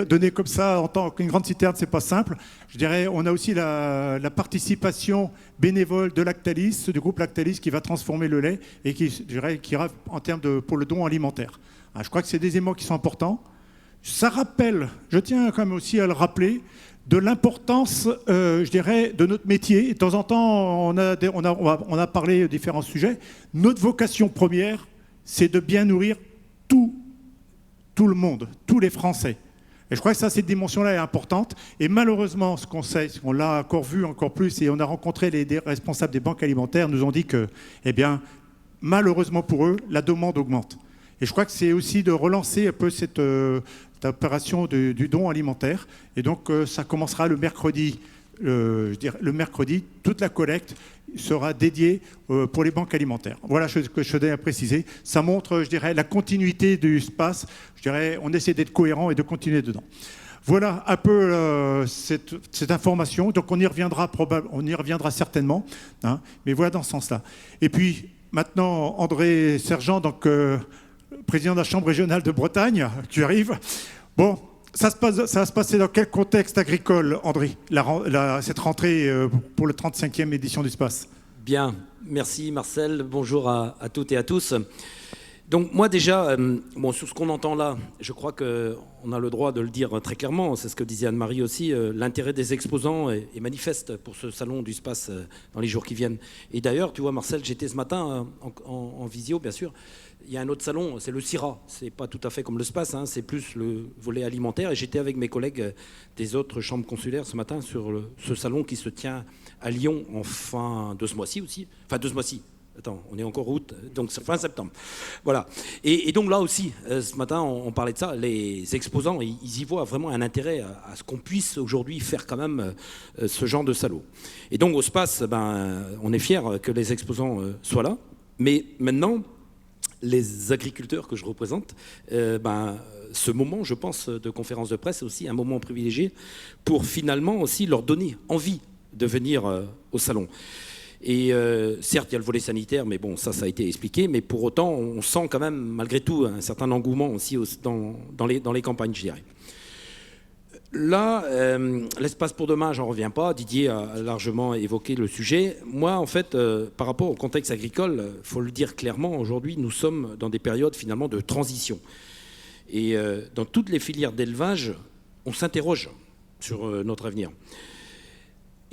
donner comme ça en tant qu'une grande citerne, c'est pas simple. Je dirais, on a aussi la participation bénévole de Lactalis, du groupe Lactalis, qui va transformer le lait et qui, je dirais, qui ira en termes pour le don alimentaire. Je crois que c'est des éléments qui sont importants. Ça rappelle, je tiens quand même aussi à le rappeler, de l'importance, je dirais, de notre métier. Et de temps en temps, on a parlé de différents sujets. Notre vocation première, c'est de bien nourrir tout le monde, tous les Français. Et je crois que ça, cette dimension-là est importante. Et malheureusement, ce qu'on sait, on l'a encore vu encore plus, et on a rencontré les responsables des banques alimentaires, nous ont dit que, eh bien, malheureusement pour eux, la demande augmente. Et je crois que c'est aussi de relancer un peu cette opération du don alimentaire. Et donc, ça commencera le mercredi. Je dirais, le mercredi, toute la collecte sera dédiée pour les banques alimentaires. Voilà ce que je tenais à préciser. Ça montre, je dirais, la continuité du SPACE. Je dirais, on essaie d'être cohérent et de continuer dedans. Voilà un peu cette information. Donc on y reviendra certainement. Hein, mais voilà dans ce sens-là. Et puis maintenant, André Sergent, donc président de la Chambre régionale de Bretagne, tu arrives. Bon. Ça va se passer dans quel contexte agricole, André, cette rentrée pour la 35e édition du SPACE? Bien, merci Marcel, bonjour à toutes et à tous. Donc moi déjà, sur ce qu'on entend là, je crois qu'on a le droit de le dire très clairement, c'est ce que disait Anne-Marie aussi, l'intérêt des exposants est manifeste pour ce salon du SPACE dans les jours qui viennent. Et d'ailleurs, tu vois Marcel, j'étais ce matin en visio, bien sûr. Il y a un autre salon, c'est le CIRA. C'est pas tout à fait comme le SPACE, hein, c'est plus le volet alimentaire. Et j'étais avec mes collègues des autres chambres consulaires ce matin sur ce salon qui se tient à Lyon en fin de ce mois-ci aussi. Enfin, de ce mois-ci. Attends, on est encore août, donc c'est fin septembre. Voilà. Et donc là aussi, ce matin, on parlait de ça. Les exposants, ils y voient vraiment un intérêt à ce qu'on puisse aujourd'hui faire quand même ce genre de salon. Et donc au SPACE, on est fiers que les exposants soient là. Mais maintenant, les agriculteurs que je représente, ce moment, je pense, de conférence de presse, c'est aussi un moment privilégié pour finalement aussi leur donner envie de venir au salon. Et certes, il y a le volet sanitaire, mais bon, ça a été expliqué. Mais pour autant, on sent quand même, malgré tout, un certain engouement aussi dans les campagnes, je dirais. Là, l'espace pour demain, j'en reviens pas. Didier a largement évoqué le sujet. Moi, en fait, par rapport au contexte agricole, il faut le dire clairement, aujourd'hui, nous sommes dans des périodes finalement de transition. Et dans toutes les filières d'élevage, on s'interroge sur notre avenir.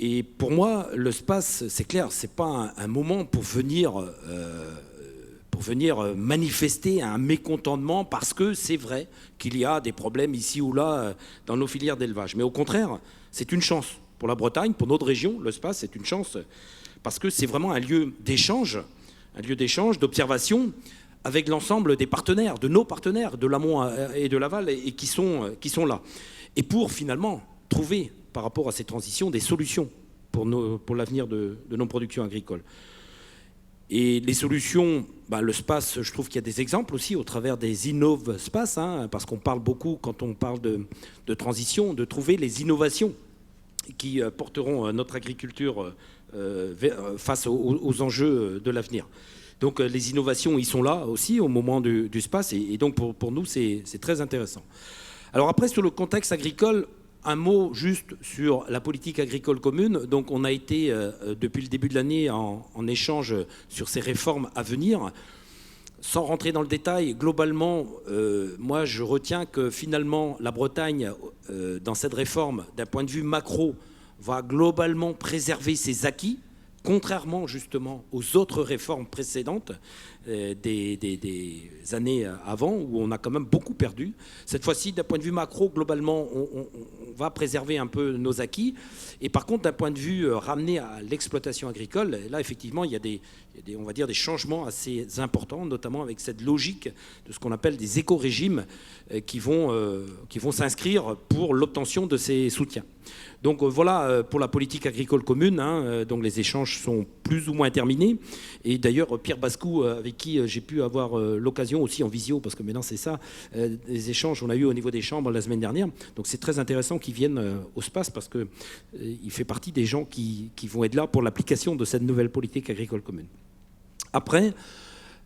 Et pour moi, le SPACE, c'est clair, c'est pas un moment pour venir manifester un mécontentement parce que c'est vrai qu'il y a des problèmes ici ou là dans nos filières d'élevage. Mais au contraire, c'est une chance pour la Bretagne, pour notre région. Le SPACE, c'est une chance parce que c'est vraiment un lieu d'échange, d'observation avec l'ensemble des partenaires, de nos partenaires, de l'amont et de l'aval, et qui sont là. Et pour finalement trouver, par rapport à ces transitions, des solutions pour l'avenir de nos productions agricoles. Et les solutions, le SPACE, je trouve qu'il y a des exemples aussi au travers des Innov SPACE, parce qu'on parle beaucoup, quand on parle de transition, de trouver les innovations qui porteront notre agriculture face aux enjeux de l'avenir. Donc les innovations, ils sont là aussi au moment du SPACE, et donc pour nous, c'est très intéressant. Alors après, sur le contexte agricole, un mot juste sur la politique agricole commune. Donc on a été, depuis le début de l'année, en échange sur ces réformes à venir. sans rentrer dans le détail, globalement, moi je retiens que finalement la Bretagne, dans cette réforme, d'un point de vue macro, va globalement préserver ses acquis, contrairement justement aux autres réformes précédentes des années avant, où on a quand même beaucoup perdu. Cette fois-ci, d'un point de vue macro, globalement, on va préserver un peu nos acquis. Et par contre, d'un point de vue ramené à l'exploitation agricole, là, effectivement, il y a on va dire, des changements assez importants, notamment avec cette logique de ce qu'on appelle des éco-régimes qui vont s'inscrire pour l'obtention de ces soutiens. Donc voilà pour la politique agricole commune, donc les échanges sont plus ou moins terminés. Et d'ailleurs, Pierre Bascou, avec qui j'ai pu avoir l'occasion aussi en visio, parce que maintenant c'est ça, des échanges on a eu au niveau des chambres la semaine dernière. Donc c'est très intéressant qu'il vienne au SPACE parce qu'il fait partie des gens qui vont être là pour l'application de cette nouvelle politique agricole commune. Après,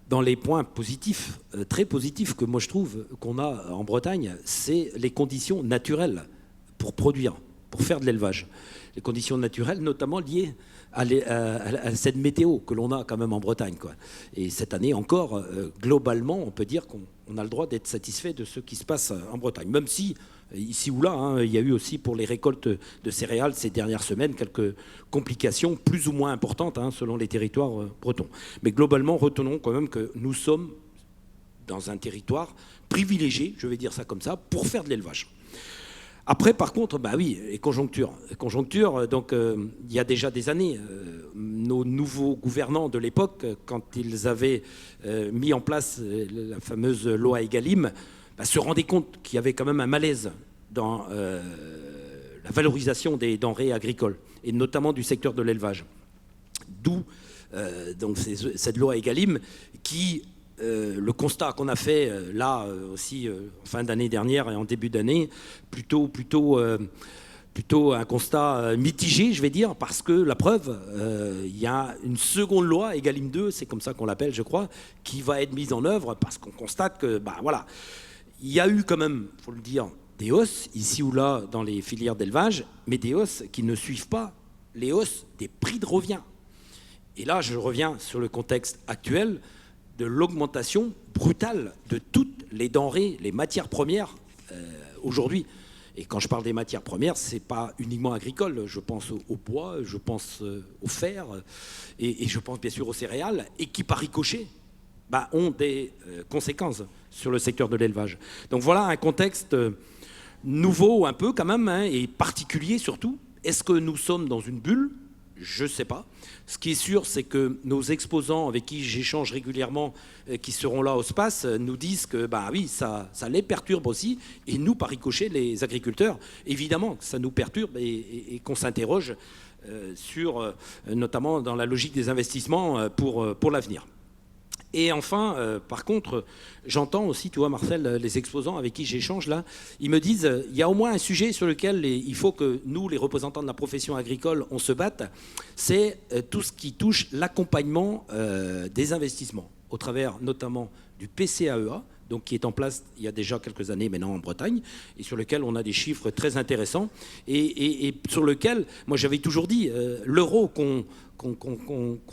dans les points positifs, très positifs que moi je trouve qu'on a en Bretagne, c'est les conditions naturelles pour produire, pour faire de l'élevage. Les conditions naturelles, notamment liées à cette météo que l'on a quand même en Bretagne, quoi. Et cette année encore, globalement, on peut dire qu'on a le droit d'être satisfait de ce qui se passe en Bretagne. Même si, ici ou là, il y a eu aussi pour les récoltes de céréales ces dernières semaines quelques complications plus ou moins importantes selon les territoires bretons. Mais globalement, retenons quand même que nous sommes dans un territoire privilégié, je vais dire ça comme ça, pour faire de l'élevage. Après, par contre, bah oui, les conjonctures. Donc, il y a déjà des années, nos nouveaux gouvernants de l'époque, quand ils avaient mis en place la fameuse loi Egalim, se rendaient compte qu'il y avait quand même un malaise dans la valorisation des denrées agricoles, et notamment du secteur de l'élevage. D'où donc cette loi Egalim qui... le constat qu'on a fait là aussi en fin d'année dernière et en début d'année, plutôt un constat mitigé, je vais dire, parce que la preuve, il y a une seconde loi, Egalim 2, c'est comme ça qu'on l'appelle, je crois, qui va être mise en œuvre parce qu'on constate que, voilà, il y a eu quand même, il faut le dire, des hausses ici ou là dans les filières d'élevage, mais des hausses qui ne suivent pas les hausses des prix de revient. Et là, je reviens sur le contexte actuel de l'augmentation brutale de toutes les denrées, les matières premières aujourd'hui. Et quand je parle des matières premières, ce n'est pas uniquement agricole. Je pense au bois, je pense au fer, et je pense bien sûr aux céréales, et qui, par ricochet, ont des conséquences sur le secteur de l'élevage. Donc voilà un contexte nouveau un peu quand même, et particulier surtout. Est-ce que nous sommes dans une bulle ? Je ne sais pas. Ce qui est sûr, c'est que nos exposants avec qui j'échange régulièrement, qui seront là au SPACE, nous disent que oui, ça les perturbe aussi. Et nous, par ricochet, les agriculteurs, évidemment, ça nous perturbe et qu'on s'interroge sur, notamment dans la logique des investissements pour l'avenir. Et enfin, par contre, j'entends aussi, tu vois, Marcel, les exposants avec qui j'échange là, ils me disent, il y a au moins un sujet sur lequel il faut que nous, les représentants de la profession agricole, on se batte, c'est tout ce qui touche l'accompagnement des investissements, au travers notamment du PCAEA, donc qui est en place il y a déjà quelques années maintenant en Bretagne, et sur lequel on a des chiffres très intéressants, et sur lequel, moi j'avais toujours dit, l'euro qu'on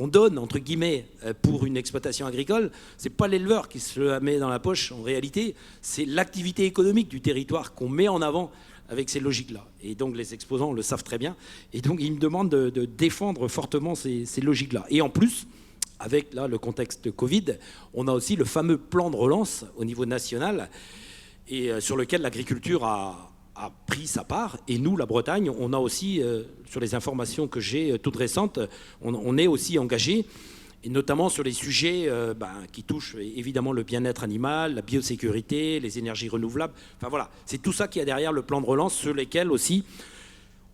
donne, entre guillemets, pour une exploitation agricole, c'est pas l'éleveur qui se la met dans la poche, en réalité, c'est l'activité économique du territoire qu'on met en avant avec ces logiques-là. Et donc les exposants le savent très bien, et donc ils me demandent de défendre fortement ces logiques-là. Et en plus, avec là, le contexte Covid, on a aussi le fameux plan de relance au niveau national, et sur lequel l'agriculture a pris sa part. Et nous, la Bretagne, on a aussi, sur les informations que j'ai toutes récentes, on est aussi engagé, et notamment sur les sujets qui touchent évidemment le bien-être animal, la biosécurité, les énergies renouvelables. Enfin voilà, c'est tout ça qu'il y a derrière le plan de relance, sur lesquels aussi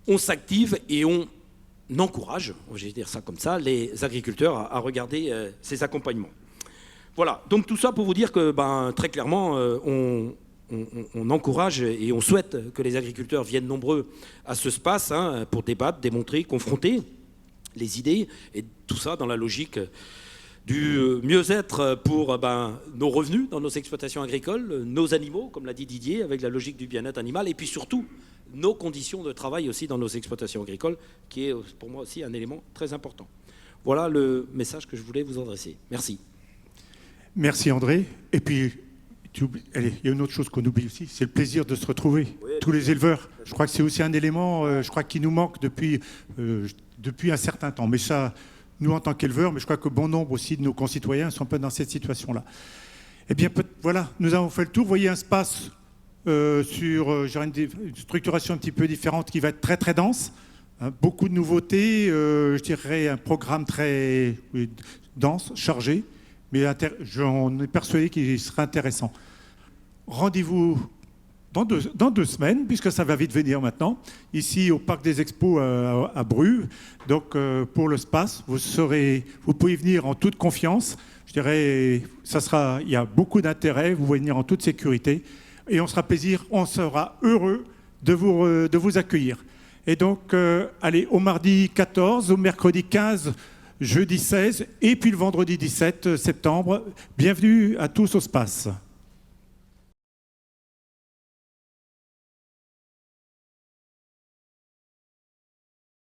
on s'active et on encourage, je vais dire ça comme ça, les agriculteurs à regarder ces accompagnements. Voilà, donc tout ça pour vous dire que très clairement, on encourage et on souhaite que les agriculteurs viennent nombreux à ce SPACE pour débattre, démontrer, confronter les idées, et tout ça dans la logique du mieux-être pour nos revenus dans nos exploitations agricoles, nos animaux, comme l'a dit Didier, avec la logique du bien-être animal, et puis surtout nos conditions de travail aussi dans nos exploitations agricoles, qui est pour moi aussi un élément très important. Voilà le message que je voulais vous adresser. Merci. Merci André. Et puis, allez, il y a une autre chose qu'on oublie aussi, c'est le plaisir de se retrouver. Oui, tous les éleveurs. Je crois que c'est aussi un élément, je crois qu'il nous manque depuis un certain temps. Mais ça, nous en tant qu'éleveurs, mais je crois que bon nombre aussi de nos concitoyens sont un peu dans cette situation-là. Eh bien, voilà, nous avons fait le tour. Vous voyez un space sur une structuration un petit peu différente qui va être très très dense. Hein, beaucoup de nouveautés, je dirais un programme très dense, chargé, mais on est persuadé qu'il sera intéressant. Rendez-vous dans deux semaines, puisque ça va vite venir maintenant, ici au Parc des Expos à Bru. Donc pour le space, vous pouvez venir en toute confiance. Je dirais, il y a beaucoup d'intérêt, vous pouvez venir en toute sécurité, et on sera heureux de vous accueillir. Et donc, allez, au mardi 14, au mercredi 15, jeudi 16, et puis le vendredi 17 septembre, bienvenue à tous au space.